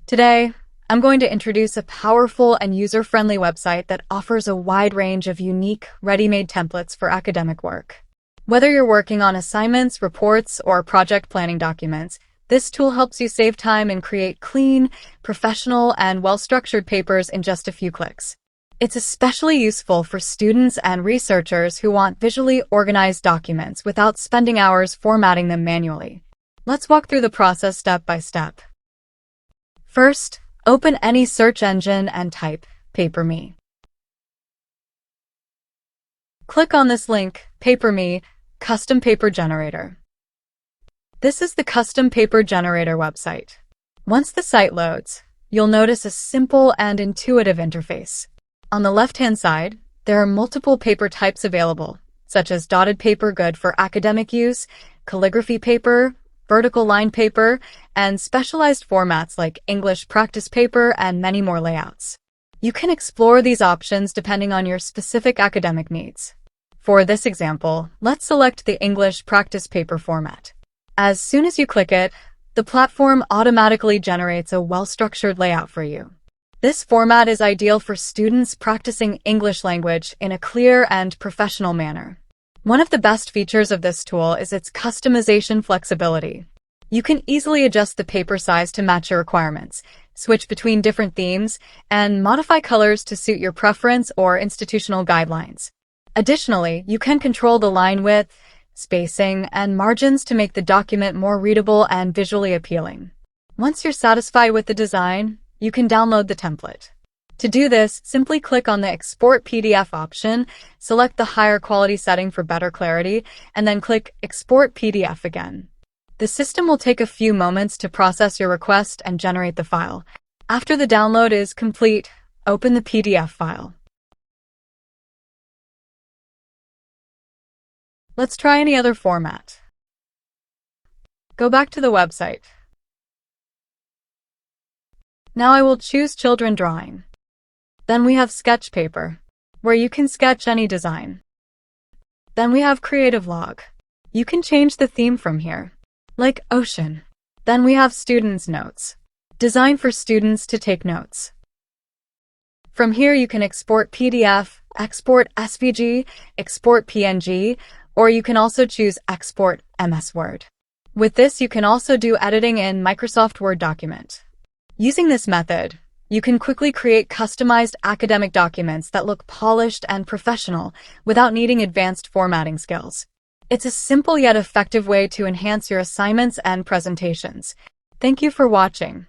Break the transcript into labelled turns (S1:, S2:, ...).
S1: Today, I'm going to introduce a powerful and user-friendly website that offers a wide range of unique, ready-made templates for academic work. Whether you're working on assignments, reports, or project planning documents, this tool helps you save time and create clean, professional, and well-structured papers in just a few clicks. It's especially useful for students and researchers who want visually organized documents without spending hours formatting them manually. Let's walk through the process step by step. First, open any search engine and type PaperMe. Click on this link, PaperMe, Custom Paper Generator. This is the Custom Paper Generator website. Once the site loads, you'll notice a simple and intuitive interface. On the left-hand side, there are multiple paper types available, such as dotted paper good for academic use, calligraphy paper, vertical line paper, and specialized formats like English practice paper and many more layouts. You can explore these options depending on your specific academic needs. For this example, let's select the English practice paper format. As soon as you click it, the platform automatically generates a well-structured layout for you. This format is ideal for students practicing English language in a clear and professional manner. One of the best features of this tool is its customization flexibility. You can easily adjust the paper size to match your requirements, switch between different themes, and modify colors to suit your preference or institutional guidelines. Additionally, you can control the line width, spacing, and margins to make the document more readable and visually appealing. Once you're satisfied with the design, you can download the template. To do this, simply click on the Export PDF option, select the higher quality setting for better clarity, and then click Export PDF again. The system will take a few moments to process your request and generate the file. After the download is complete, open the PDF file. Let's try any other format. Go back to the website. Now I will choose Children Drawing. Then we have Sketch Paper, where you can sketch any design. Then we have Creative Log. You can change the theme from here, like Ocean. Then we have Students' Notes, designed for students to take notes. From here you can export PDF, export SVG, export PNG, or you can also choose Export MS Word. With this, you can also do editing in Microsoft Word document. Using this method, you can quickly create customized academic documents that look polished and professional without needing advanced formatting skills. It's a simple yet effective way to enhance your assignments and presentations. Thank you for watching.